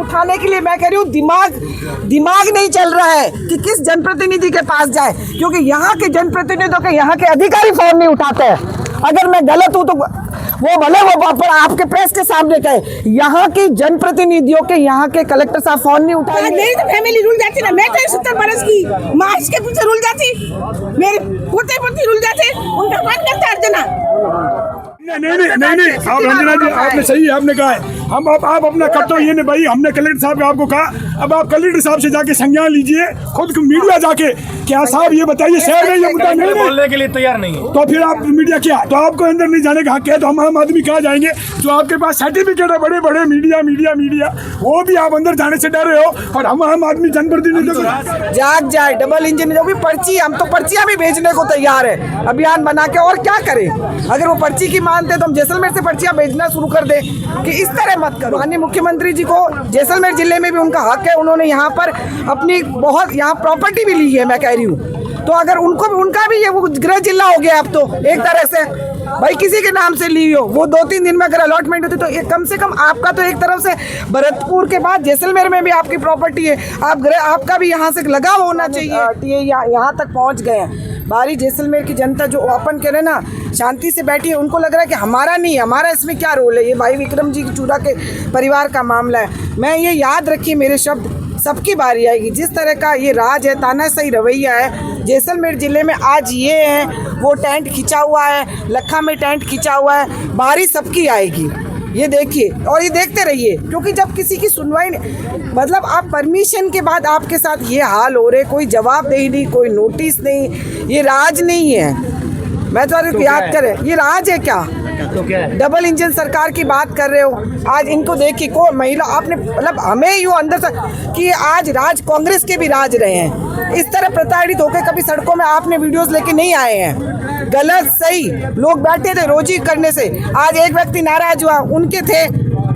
उठाने के लिए मैं कह रही हूँ दिमाग नहीं चल रहा है कि किस जनप्रतिनिधि के पास जाए, क्योंकि यहाँ के जनप्रतिनिधियों के यहाँ के अधिकारी फोन नहीं उठाते हैं। अगर मैं गलत हूँ तो वो भले वो पर आपके प्रेस के सामने कहे, यहाँ के जनप्रतिनिधियों के यहाँ के कलेक्टर साहब फोन नहीं उठाए। मेरी तो फैमिली रुल जाती ना, मैं तो 70 बरस की माँ इसके पीछे रुल जाती, मेरे पोते पोती रुल जाते, उनका कौन करता अर्चना? नहीं आप रंजना जी आपने सही है, आपने कहा है हम आप अपना कर्तव्य ये नहीं भाई, हमने कलेक्टर साहब आपको कहा, अब आप कलेक्टर साहब से जाके संज्ञान लीजिए, खुद मीडिया जाके क्या साहब ये बताइए शहर में ये मुद्दा नहीं बोलने के लिए तैयार नहीं है, तो फिर आप मीडिया क्या, तो आपको अंदर नहीं जाने का हक है, तो हम आम आदमी कहाँ जाएंगे? जो आपके पास सर्टिफिकेट है बड़े बड़े मीडिया वो भी आप अंदर जाने से डर रहे हो, और हम आम आदमी जनप्रतिनिधि जाग जाए डबल इंजन जो भी पर्ची, हम तो पर्चियां भी भेजने को तैयार है अभियान बना के, और क्या करें? अगर वो पर्ची की मानते तो हम जैसलमेर से पर्चियां भेजना शुरू कर दें कि इस तरह मत करो। माननीय मुख्यमंत्री जी को जैसलमेर जिले में भी उनका हक है, उन्होंने यहाँ पर अपनी बहुत यहाँ प्रॉपर्टी भी ली है, मैं कह रही हूँ, तो अगर उनको उनका भी ये वो गृह जिला हो गया अब तो एक तरह से, भाई किसी के नाम से ली हो, वो 2-3 दिन में अगर अलॉटमेंट होती तो एक कम से कम आपका तो एक तरफ से भरतपुर के बाद जैसलमेर में भी आपकी प्रॉपर्टी है, आपका भी यहाँ से लगाव होना चाहिए। यहाँ तक पहुँच गए हैं, बारी जैसलमेर की जनता जो अपन कह रहे ना शांति से बैठी है, उनको लग रहा है कि हमारा नहीं, हमारा इसमें क्या रोल है, ये भाई विक्रम जी की चूड़ा के परिवार का मामला है। मैं ये याद रखिए मेरे शब्द, सबकी बारी आएगी। जिस तरह का ये राज है, तानाशाही रवैया है जैसलमेर जिले में, आज ये है, वो टेंट खिंचा हुआ है, लखा में टेंट खिंचा हुआ है, बारी सबकी आएगी। ये देखिए और ये देखते रहिए, क्योंकि जब किसी की सुनवाई नहीं, मतलब आप परमिशन के बाद आपके साथ ये हाल हो रहे, कोई जवाबदेही नहीं, कोई नोटिस नहीं, ये राज नहीं है। मैं तो याद करें ये राज है क्या? तो क्या है? डबल इंजन सरकार की बात कर रहे हो, आज इनको देखिए को महिला आपने, मतलब हमें यूँ अंदर से कि आज राज कांग्रेस के भी राज रहे हैं, इस तरह प्रताड़ित होकर कभी सड़कों में आपने वीडियोस लेके नहीं आए हैं। गलत सही लोग बैठे थे रोजी करने से, आज एक व्यक्ति नाराज हुआ, उनके थे,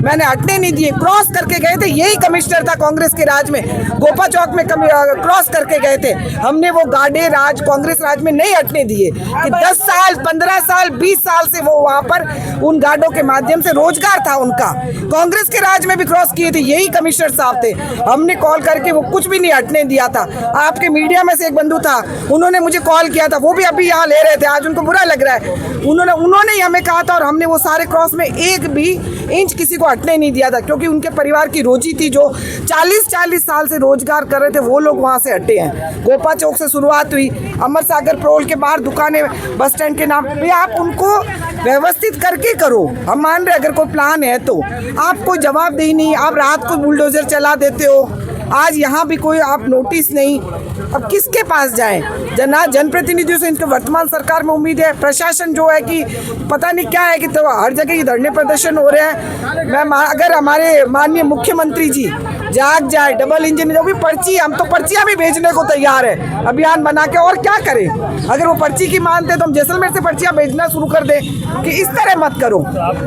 मैंने हटने नहीं दिए, क्रॉस करके गए थे, यही कमिश्नर था कांग्रेस के राज में, गोपा चौक में क्रॉस करके गए थे, हमने वो गाड़े राज कांग्रेस राज में नहीं हटने दिए कि 10 साल 15 साल 20 साल से वो वहाँ पर उन गाड़ों के माध्यम से रोजगार था उनका, कांग्रेस के राज में भी क्रॉस किए थे, यही कमिश्नर साहब थे, हमने कॉल करके वो कुछ भी नहीं हटने दिया था। आपके मीडिया में से एक बंधु था, उन्होंने मुझे कॉल किया था, वो भी अभी यहाँ ले रहे थे, आज उनको बुरा लग रहा है, उन्होंने ही हमें कहा था, और हमने वो सारे क्रॉस में एक भी इंच किसी को हटने नहीं दिया था, क्योंकि उनके परिवार की रोजी थी, जो 40 साल से रोजगार कर रहे थे, वो लोग वहाँ से हटे हैं। गोपा चौक से शुरुआत हुई, अमर सागर प्रोल के बाहर दुकानें बस स्टैंड के नाम पे, आप उनको व्यवस्थित करके करो, हम मान रहे अगर कोई प्लान है तो, आप कोई जवाबदेही नहीं, आप रात को बुलडोजर चला देते हो, आज यहाँ भी कोई आप नोटिस नहीं, अब किसके पास जाएं? जनप्रतिनिधियों से इनके वर्तमान सरकार में उम्मीद है, प्रशासन जो है कि पता नहीं क्या है कि तो हर जगह ये धरने प्रदर्शन हो रहे हैं। मैं अगर हमारे माननीय मुख्यमंत्री जी जाग जाए, डबल इंजन जो भी पर्ची, हम तो पर्चियां भी भेजने को तैयार है अभियान बना के, और क्या करें? अगर वो पर्ची की मानते तो हम जैसलमेर से पर्चियां भेजना शुरू कर दें कि इस तरह मत करो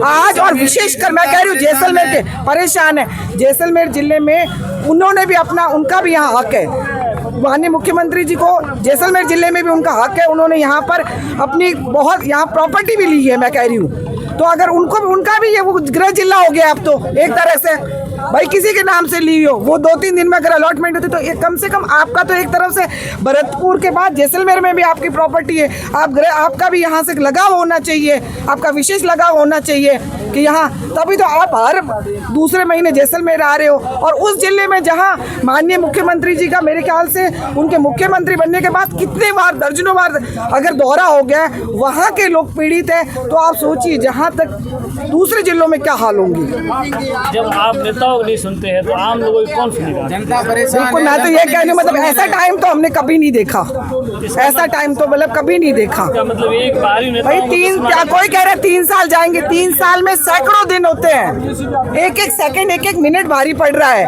आज। और विशेषकर मैं कह रही हूँ जैसलमेर के परेशान है, जैसलमेर जिले में उन्होंने भी अपना, उनका भी यहाँ हक है, माननीय मुख्यमंत्री जी को जैसलमेर जिले में भी उनका हक है, उन्होंने यहाँ पर अपनी बहुत यहाँ प्रॉपर्टी भी ली है, मैं कह रही हूँ, तो अगर उनका भी ये वो गृह जिला हो गया अब तो एक तरह से, भाई किसी के नाम से ली हो, वो 2-3 दिन में अगर अलॉटमेंट होती तो एक कम से कम आपका तो एक तरफ से भरतपुर के बाद जैसलमेर में भी आपकी प्रॉपर्टी है, आपका भी यहाँ से लगाव होना चाहिए, आपका विशेष लगाव होना चाहिए कि यहाँ, तभी तो आप हर दूसरे महीने जैसलमेर आ रहे हो। और उस जिले में जहाँ माननीय मुख्यमंत्री जी का मेरे ख्याल से उनके मुख्यमंत्री बनने के बाद कितने बार, दर्जनों बार अगर दौरा हो गया, वहाँ के लोग पीड़ित हैं, तो आप सोचिए जहाँ तक दूसरे जिलों में क्या हाल होंगी। जब आप नेताओं नहीं सुनते हैं तो आम लोगों को कौन सुनेगा? जनता परेशान। बिल्कुल, मैं तो ये कह रही हूँ, मतलब ऐसा टाइम तो हमने कभी नहीं देखा, ऐसा टाइम तो मतलब कभी नहीं देखा। मतलब एक बारी भाई कोई कह रहा है 3 साल जाएंगे, 3 साल में सैकड़ों दिन होते हैं, एक सेकंड एक मिनट भारी पड़ रहा है।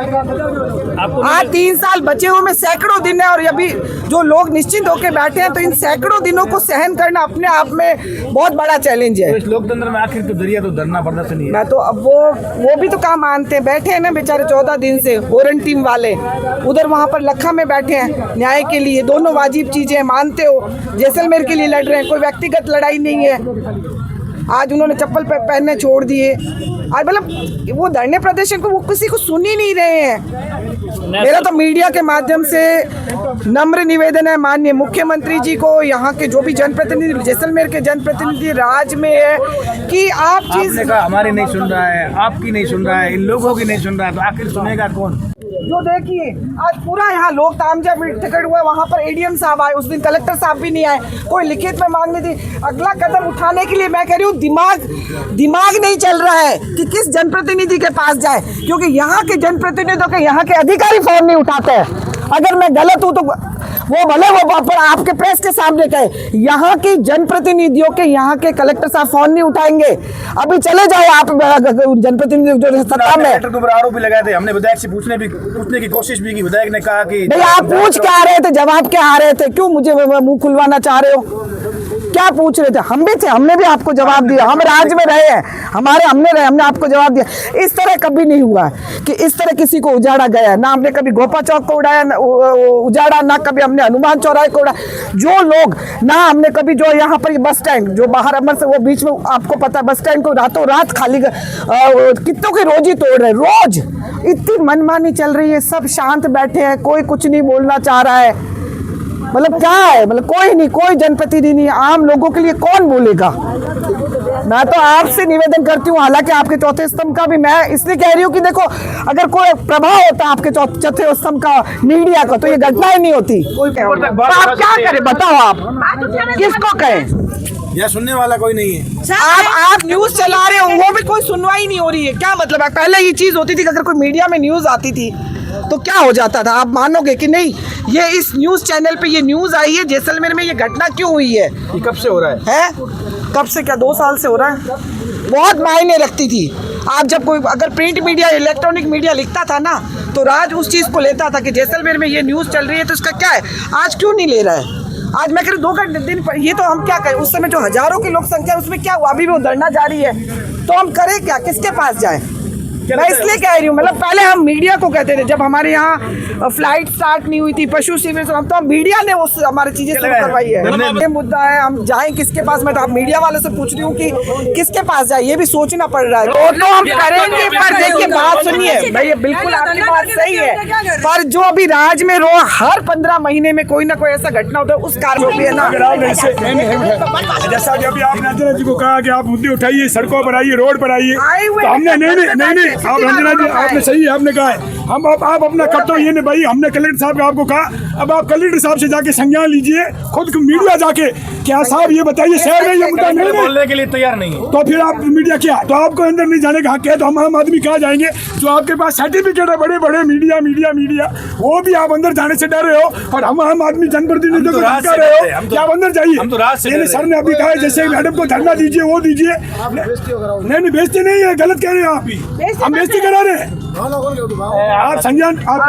आज 3 साल बचे हुए में सैकड़ों दिन है, और अभी जो लोग निश्चिंत होकर बैठे हैं, तो इन सैकड़ों दिनों को सहन करना अपने आप में बहुत बड़ा चैलेंज है। लोकतंत्र में आखिर तो दरिया तो धरना प्रदर्शन ही है। मैं तो अब वो भी तो कहाँ मानते हैं, बैठे हैं ना बेचारे 14 दिन से ओरन टीम वाले, उधर वहाँ पर लखा में बैठे हैं न्याय के लिए, दोनों वाजिब चीजें मानते हो, जैसलमेर के लिए लड़ रहे हैं, कोई व्यक्तिगत लड़ाई नहीं है। आज उन्होंने चप्पल पहनने छोड़ दिए। आज मतलब वो धरने प्रदर्शन को वो किसी को सुन ही नहीं रहे हैं। मेरा तो मीडिया के माध्यम से नम्र निवेदन है माननीय मुख्यमंत्री जी को, यहाँ के जो भी जनप्रतिनिधि, जैसलमेर के जनप्रतिनिधि राज में है, कि आप आपने कहा हमारी नहीं सुन रहा है, आपकी नहीं सुन रहा है, इन लोगों की नहीं सुन रहा है, तो आखिर सुनेगा कौन? जो देखिए आज पूरा यहाँ लोग तामझा टिकट हुआ, वहाँ पर एडीएम साहब आए, उस दिन कलेक्टर साहब भी नहीं आए, कोई लिखित में मांग नहीं थी। अगला कदम उठाने के लिए मैं कह रही हूँ दिमाग नहीं चल रहा है कि किस जनप्रतिनिधि के पास जाए, क्योंकि यहाँ के जनप्रतिनिधियों के यहाँ के अधिकारी फोन नहीं उठाते हैं। अगर मैं गलत हूँ तो वो भले वो पर आपके प्रेस के सामने कहे, यहाँ के जनप्रतिनिधियों के यहाँ के कलेक्टर साहब फोन नहीं उठाएंगे। अभी चले जाओ आप जनप्रतिनिधि जो सत्ता में, कलेक्टर के ऊपर आरोप भी लगाए थे, हमने विधायक से पूछने की कोशिश भी की, विधायक ने कहा कि भाई आप पूछ क्या आ रहे थे, जवाब क्या आ रहे थे, क्यों मुझे मुंह खुलवाना चाह रहे हो, क्या पूछ रहे थे? हम भी थे, हमने भी आपको जवाब दिया, हम राज्य में रहे हैं, हमने आपको जवाब दिया। इस तरह कभी नहीं हुआ कि इस तरह किसी को उजाड़ा गया, ना हमने कभी गोपा चौक को उजाड़ा, ना कभी हमने हनुमान चौराहे को उड़ाया। जो लोग ना हमने कभी जो यहाँ पर बस स्टैंड जो बाहर अमर से वो बीच में आपको पता है बस स्टैंड को रातों रात खाली कितनों की रोजी तोड़ रहे, रोज इतनी मनमानी चल रही है, सब शांत बैठे हैं, कोई कुछ नहीं बोलना चाह रहा है। मतलब क्या है, मतलब कोई नहीं, कोई जनप्रतिनिधि नहीं, आम लोगों के लिए कौन बोलेगा? मैं तो आपसे निवेदन करती हूँ, हालांकि आपके चौथे स्तंभ का भी मैं इसलिए कह रही हूँ कि देखो अगर कोई प्रभाव होता आपके चौथे स्तंभ का मीडिया का तो ये घटना ही नहीं होती। तो आप क्या करें बताओ, आप किसको कहें? यह सुनने वाला कोई नहीं है। आप न्यूज चला रहे हो, वो भी कोई सुनवाई नहीं हो रही है, क्या मतलब है? पहले ये चीज होती थी कि अगर कोई मीडिया में न्यूज आती थी तो क्या हो जाता था, आप मानोगे कि नहीं? ये इस न्यूज चैनल पे ये न्यूज आई है जैसलमेर में ये घटना क्यों हुई है, ये कब से हो रहा है? कब से, क्या 2 साल से हो रहा है? बहुत मायने रखती थी। आप जब कोई अगर प्रिंट मीडिया इलेक्ट्रॉनिक मीडिया लिखता था ना तो राज उस चीज़ को लेता था कि जैसलमेर में ये न्यूज़ चल रही है तो इसका क्या है, आज क्यों नहीं ले रहा है? आज मैं कह रही 2 घंटे दिन पर ये तो हम क्या करें, उस समय जो हजारों की लोक संख्या उसमें क्या हुआ, अभी भी वो धरना जारी है, तो हम करें क्या, किसके पास जाएं? मैं इसलिए कह रही हूँ, मतलब पहले हम मीडिया को कहते थे, जब हमारे यहाँ फ्लाइट स्टार्ट नहीं हुई थी पशु शिविर से, तो हम मीडिया ने वो हमारी चीजें शुरू करवाई है। ये मुद्दा है, हम जाएं किसके पास? मैं तो आप मीडिया वाले से पूछ रही हूँ कि किसके पास जाए, ये भी सोचना पड़ रहा है। तो हम करेंगे, पर देखिए बात सुनिए भैया, बिल्कुल आपकी बात सही है, पर जो अभी राज्य में हर 15 महीने में कोई ना कोई ऐसा घटना होता है, उस कारण भी है ना। जैसा कि अभी आपने रंजना जी को कहा कि आप मुद्दे उठाइए, सड़कों पर आइए, रोड पर आइए, तो हमने नहीं आप रंजना जी आपने सही है, आपने कहा है हम आप अपना करते हो, ये नहीं भाई, हमने कलेक्टर साहब को आपको कहा, अब आप कलेक्टर साहब से जाके संज्ञान लीजिए, खुद मीडिया जाके क्या साहब ये बताइए शहर में ये मुद्दा नहीं बोलने के लिए तैयार नहीं है, तो फिर आप मीडिया क्या, तो आपको अंदर नहीं जाने का हक है, तो हम आम आदमी कहाँ जाएंगे? जो आपके पास सर्टिफिकेट है बड़े बड़े मीडिया वो भी आप अंदर जाने से डर रहे हो, और हम आम आदमी जनप्रतिनिधियों को धक्का रहे हो कि आप अंदर जाइए। सर ने अभी कहा जैसे मैडम को धरना दीजिए, वो दीजिए, नहीं बेचते नहीं है, गलत कह रहे हैं आप, हम बेचते करा रहे हैं। आप संज्ञान आप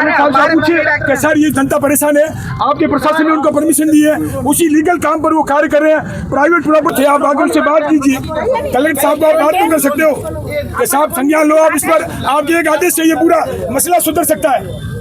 पूछिए कि सर ये जनता परेशान है, आपके प्रशासन ने उनको परमिशन दी है, उसी लीगल काम पर वो कार्य कर रहे हैं, प्राइवेट प्रॉपर्टी, आप आगे उनसे बात कीजिए, कलेक्टर साहब को बात नहीं कर सकते हो कि साहब संज्ञान लो आप इस पर, आपके एक आदेश से ये पूरा मसला सुधर सकता है।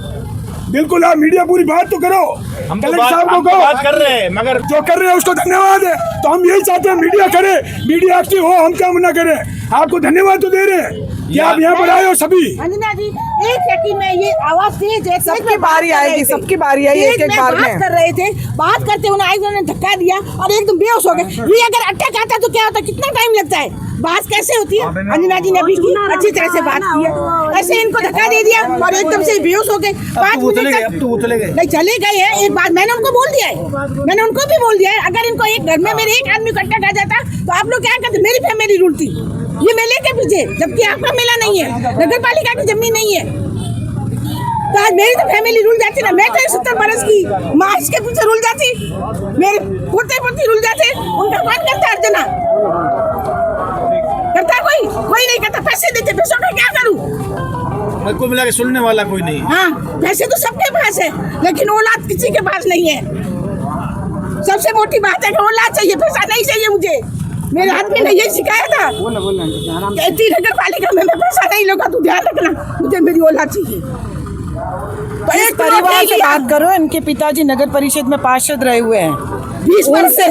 बिल्कुल आप मीडिया पूरी बात तो करो, हम कलेक्टर साहब को कहो, बात कर रहे हैं, मगर जो कर रहे हैं उसको धन्यवाद है, तो हम यही चाहते हैं मीडिया करे, मीडिया एक्टिव हो, हम क्या मना करें, आपको धन्यवाद तो दे रहे हैं कि आप यहाँ पर आए हो सभी। अंजना जी एक सेकंड में ये आवाज तेज है, सबकी बारी आएगी, सबकी बारी आई एक बार में। बात कर रहे थे, बात करते उन्होंने धक्का दिया और एकदम बेहोश हो गए। ये अगर अटैक आता तो क्या होता, कितना टाइम लगता है, बात कैसे होती है? अंजना जी ने भी अच्छी तरह से बात की है, ऐसे इनको धक्का दे दिया और एकदम से बेहोश हो गए। 5 मिनट तक नहीं चले गए हैं। एक बात मैंने उनको बोल दिया है, मैंने उनको भी बोल दिया है, अगर इनको एक घर में मेरे एक आदमी को अटैक आ जाता तो आप लोग क्या करते? मेरी फैमिली रूलती, ये मेले के पीछे, जबकि आपका मेला नहीं है, नगर पालिका की जमीन नहीं है, तो आज मेरी तो फैमिली रुल जाती ना। मैं तो 70 बरस की माँ इसके पीछे रुल जाती, मेरे पोते पोती रुल जाते, उनका कौन करता अर्चना करता? कोई नहीं करता। पैसे देते, पैसों का क्या करूँ? को मिला के सुनने वाला कोई नहीं। हाँ पैसे तो सबके पास है, लेकिन औलाद किसी के पास नहीं है। सबसे मोटी बात है कि औलाद चाहिए, पैसा नहीं चाहिए मुझे। मेरे आदमी ने यही सिखाया था, नगर पालिका में मैं पैसा नहीं लूंगा, तू ध्यान रखना, मुझे मेरी औलाद चाहिए। तो इस परिवार से बात करो, इनके पिताजी नगर परिषद में पार्षद रहे हुए हैं, 20 वर्ष से